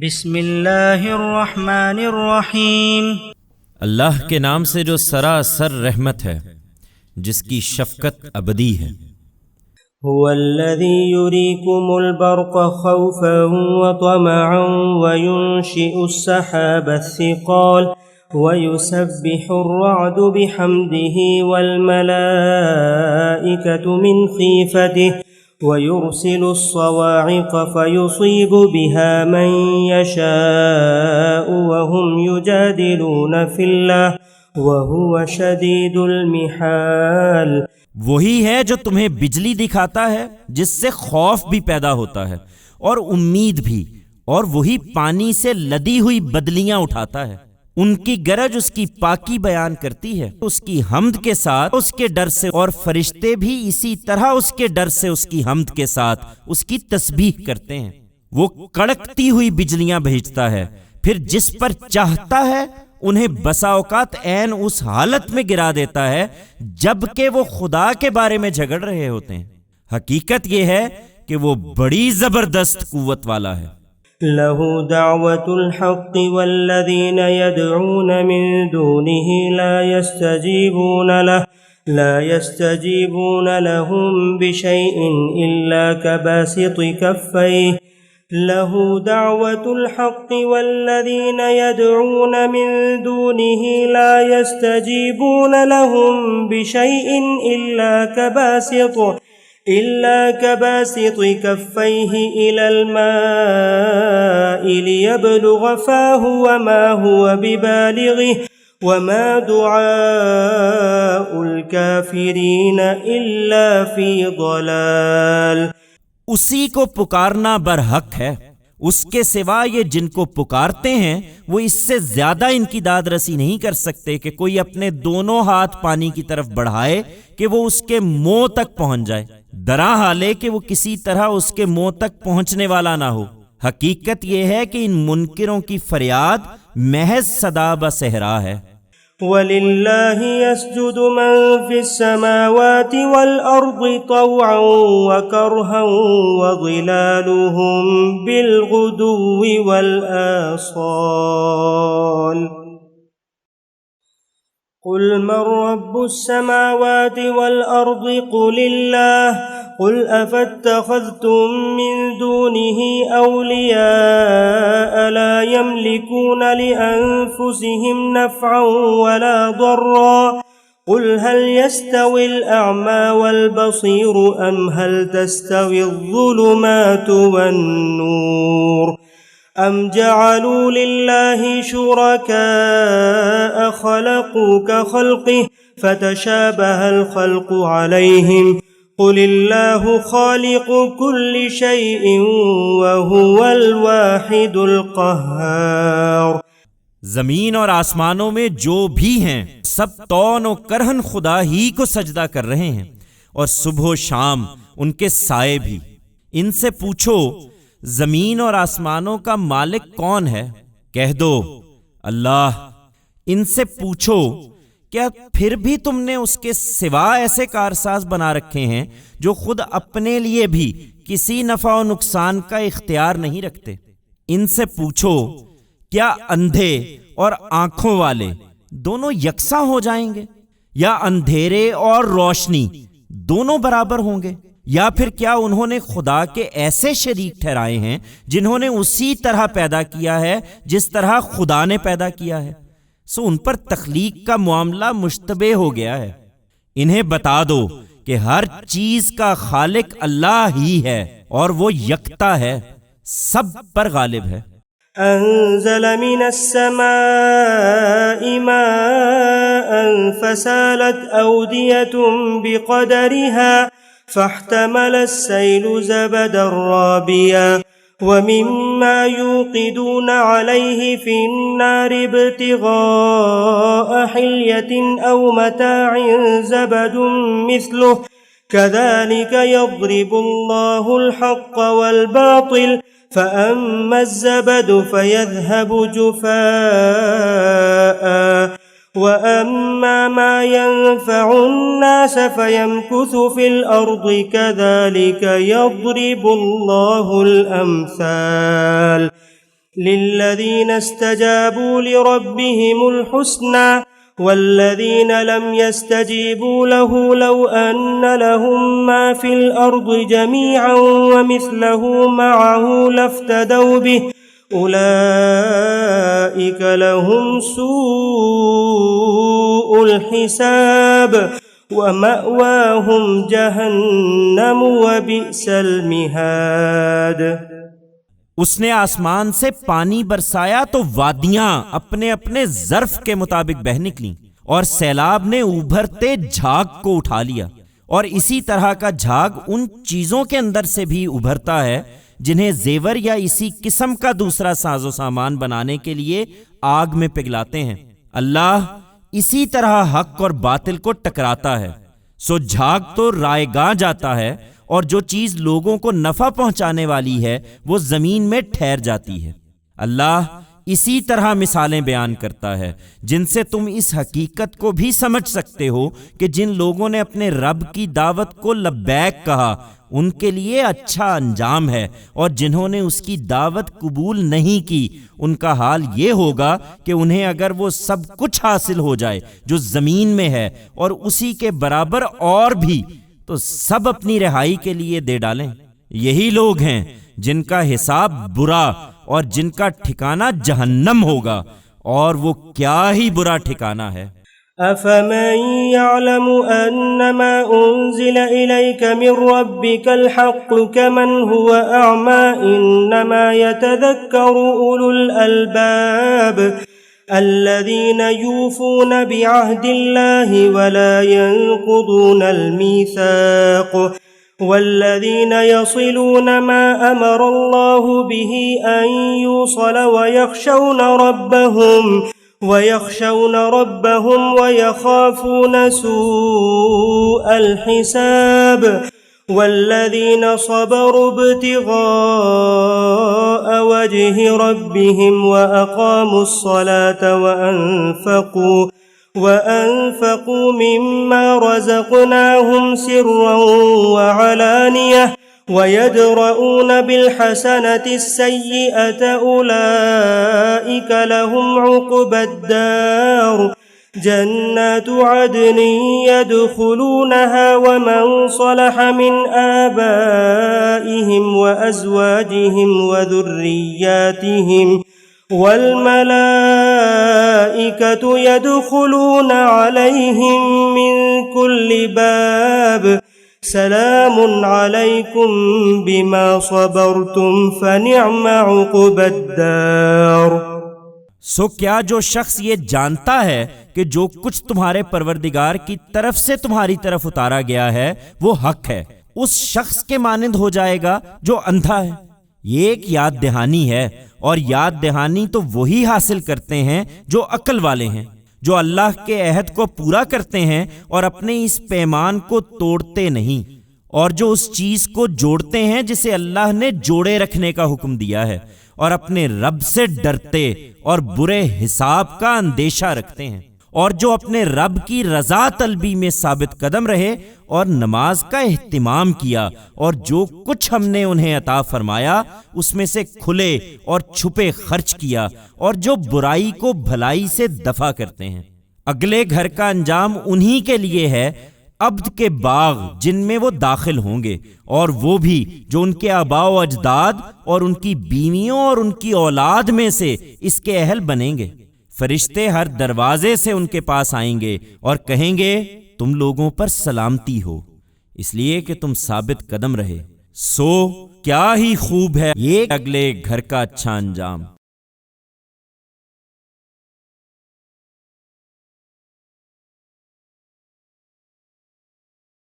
بسم اللہ الرحمن الرحیم۔ اللہ کے نام سے جو سراسر رحمت ہے، جس کی شفقت ابدی ہے۔ هو الذي يريكم البرق خوفا وطمعا وينشئ السحاب الثقال ويسبح الرعد بحمده والملائكة من خيفته ويرسل الصواعق فيصيب بها من يشاء وهم يجادلون في الله وهو شديد المحال۔ وہی ہے جو تمہیں بجلی دکھاتا ہے جس سے خوف بھی پیدا ہوتا ہے اور امید بھی، اور وہی پانی سے لدی ہوئی بدلیاں اٹھاتا ہے۔ ان کی گرج اس کی پاکی بیان کرتی ہے، اس کی حمد کے ساتھ اس کے ڈر سے، اور فرشتے بھی اسی طرح اس کے ڈر سے اس کی حمد کے ساتھ اس کی تسبیح کرتے ہیں۔ وہ کڑکتی ہوئی بجلیاں بھیجتا ہے، پھر جس پر چاہتا ہے انہیں بسا اوقات عین اس حالت میں گرا دیتا ہے جبکہ وہ خدا کے بارے میں جھگڑ رہے ہوتے ہیں۔ حقیقت یہ ہے کہ وہ بڑی زبردست قوت والا ہے۔ له دعوة الحق والذين يدعون من دونه لا يستجيبون لهم بشيء إلا كباسط كفيه له دعوة الحق والذين يدعون من دونه لا يستجيبون لهم بشيء إلا كباسط كفيه إلى الماء ليبلغ فاه وما هو ببالغه وما دعاء الكافرين إلا في ضلال۔ اسی کو پکارنا برحق ہے، اس کے سوا یہ جن کو پکارتے ہیں وہ اس سے زیادہ ان کی داد رسی نہیں کر سکتے کہ کوئی اپنے دونوں ہاتھ پانی کی طرف بڑھائے کہ وہ اس کے منہ تک پہنچ جائے، درا حالے کہ وہ کسی طرح اس کے منہ تک پہنچنے والا نہ ہو۔ حقیقت یہ ہے کہ ان منکروں کی فریاد محض صدا بصحرا ہے۔ وَلِلَّهِ يَسْجُدُ مَن فِي السَّمَاوَاتِ وَالْأَرْضِ طَوْعًا وَكَرْهًا وَظِلَالُهُم بِالْغُدُوِّ وَالْآصَالِ۔ قُلْ مَن رَّبُّ السَّمَاوَاتِ وَالْأَرْضِ قُلِ اللَّهُ قُلْ أَفَاتَّخَذْتُم مِّن دُونِهِ أَوْلِيَاءَ لَا يَمْلِكُونَ لِأَنفُسِهِمْ نَفْعًا وَلَا ضَرًّا قُلْ هَلْ يَسْتَوِي الْأَعْمَى وَالْبَصِيرُ أَمْ هَلْ تَسْتَوِي الظُّلُمَاتُ وَالنُّورُ أَمْ جَعَلُوا لِلَّهِ شُرَكَاءَ خَلَقُوا كَخَلْقِهِ فَتَشَابَهَ الْخَلْقُ عَلَيْهِمْ قُلِ اللَّهُ خَالِقُ كُلِّ شَيْءٍ وَهُوَ الْوَاحِدُ الْقَهَّارُ۔ زمین اور آسمانوں میں جو بھی ہیں سب طون و کرہن خدا ہی کو سجدہ کر رہے ہیں، اور صبح و شام ان کے سائے بھی۔ ان سے پوچھو زمین اور آسمانوں کا مالک کون ہے؟ کہہ دو اللہ۔ ان سے پوچھو کیا پھر بھی تم نے اس کے سوا ایسے کارساز بنا رکھے ہیں جو خود اپنے لیے بھی کسی نفع و نقصان کا اختیار نہیں رکھتے؟ ان سے پوچھو کیا اندھے اور آنکھوں والے دونوں یکساں ہو جائیں گے، یا اندھیرے اور روشنی دونوں برابر ہوں گے؟ یا پھر کیا انہوں نے خدا کے ایسے شریک ٹھہرائے ہیں جنہوں نے اسی طرح پیدا کیا ہے جس طرح خدا نے پیدا کیا ہے؟ سو ان پر تخلیق کا معاملہ مشتبہ ہو گیا ہے۔ انہیں بتا دو کہ ہر چیز کا خالق اللہ ہی ہے، اور وہ یکتا ہے، سب پر غالب ہے۔ أنزل من السماء ماء فسالت أودية بقدرها فاحتمل السيل زبدا رابيا ومما يوقدون عليه في النار ابتغاء حلية أو متاع زبد مثله كذلك يضرب الله الحق والباطل فأما الزبد فيذهب جفاء وَأَمَّا مَا يَنفَعُ النَّاسَ فَيَمْكُثُ فِي الْأَرْضِ كَذَلِكَ يَضْرِبُ اللَّهُ الْأَمْثَالَ للذين استجابوا لربهم الحسنى والذين لم يستجيبوا له لو أن لهم ما في الأرض جميعا ومثله معه لافتدوا به أولئك لهم سوء الحساب ومأواهم جهنم وبئس المہاد۔ اس نے آسمان سے پانی برسایا تو وادیاں اپنے اپنے ظرف کے مطابق بہہ نکلیں، اور سیلاب نے ابھرتے جھاگ کو اٹھا لیا، اور اسی طرح کا جھاگ ان چیزوں کے اندر سے بھی ابھرتا ہے جنہیں زیور یا اسی قسم کا دوسرا ساز و سامان بنانے کے لیے آگ میں پگھلاتے ہیں۔ اللہ اسی طرح حق اور باطل کو ٹکراتا ہے، سو جھاگ تو رائے گاں جاتا ہے، اور جو چیز لوگوں کو نفع پہنچانے والی ہے وہ زمین میں ٹھہر جاتی ہے۔ اللہ اسی طرح مثالیں بیان کرتا ہے جن سے تم اس حقیقت کو بھی سمجھ سکتے ہو کہ جن لوگوں نے اپنے رب کی دعوت کو لبیک کہا ان کے لیے اچھا انجام ہے، اور جنہوں نے اس کی دعوت قبول نہیں کی ان کا حال یہ ہوگا کہ انہیں اگر وہ سب کچھ حاصل ہو جائے جو زمین میں ہے اور اسی کے برابر اور بھی، تو سب اپنی رہائی کے لیے دے ڈالیں۔ یہی لوگ ہیں جن کا حساب برا اور جن کا ٹھکانہ جہنم ہوگا، اور وہ کیا ہی برا ٹھکانہ ہے۔ أفمن يعلم أنما أنزل إليك من ربك الحق كمن هو أعمى إنما يتذكر أولو الألباب الذين يوفون بعهد الله ولا ينقضون الميثاق والذين يصلون ما أمر الله به أن يوصل ويخشون ربهم ويخافون سوء الحساب والذين صبروا ابتغاء وجه ربهم وأقاموا الصلاة وأنفقوا مما رزقناهم سرا وعلانية ويدرؤون بالحسنة السيئة أولئك لهم عقبى الدار جنات عدن يدخلونها ومن صلح من آبائهم وأزواجهم وذرياتهم والملائكة يدخلون عليهم من كل باب سلام علیکم بما صبرتم فنعم عقبی الدار۔ سو کیا جو شخص یہ جانتا ہے کہ جو کچھ تمہارے پروردگار کی طرف سے تمہاری طرف اتارا گیا ہے وہ حق ہے، اس شخص کے مانند ہو جائے گا جو اندھا ہے؟ یہ ایک یاد دہانی ہے، اور یاد دہانی تو وہی حاصل کرتے ہیں جو عقل والے ہیں، جو اللہ کے عہد کو پورا کرتے ہیں اور اپنے اس پیمان کو توڑتے نہیں، اور جو اس چیز کو جوڑتے ہیں جسے اللہ نے جوڑے رکھنے کا حکم دیا ہے، اور اپنے رب سے ڈرتے اور برے حساب کا اندیشہ رکھتے ہیں، اور جو اپنے رب کی رضا طلبی میں ثابت قدم رہے اور نماز کا اہتمام کیا، اور جو کچھ ہم نے انہیں عطا فرمایا اس میں سے کھلے اور چھپے خرچ کیا، اور جو برائی کو بھلائی سے دفع کرتے ہیں۔ اگلے گھر کا انجام انہی کے لیے ہے، عبد کے باغ جن میں وہ داخل ہوں گے، اور وہ بھی جو ان کے آباء و اجداد اور ان کی بیویوں اور ان کی اولاد میں سے اس کے اہل بنیں گے۔ فرشتے ہر دروازے سے ان کے پاس آئیں گے اور کہیں گے تم لوگوں پر سلامتی ہو، اس لیے کہ تم ثابت قدم رہے۔ سو کیا ہی خوب ہے یہ اگلے گھر کا اچھا انجام۔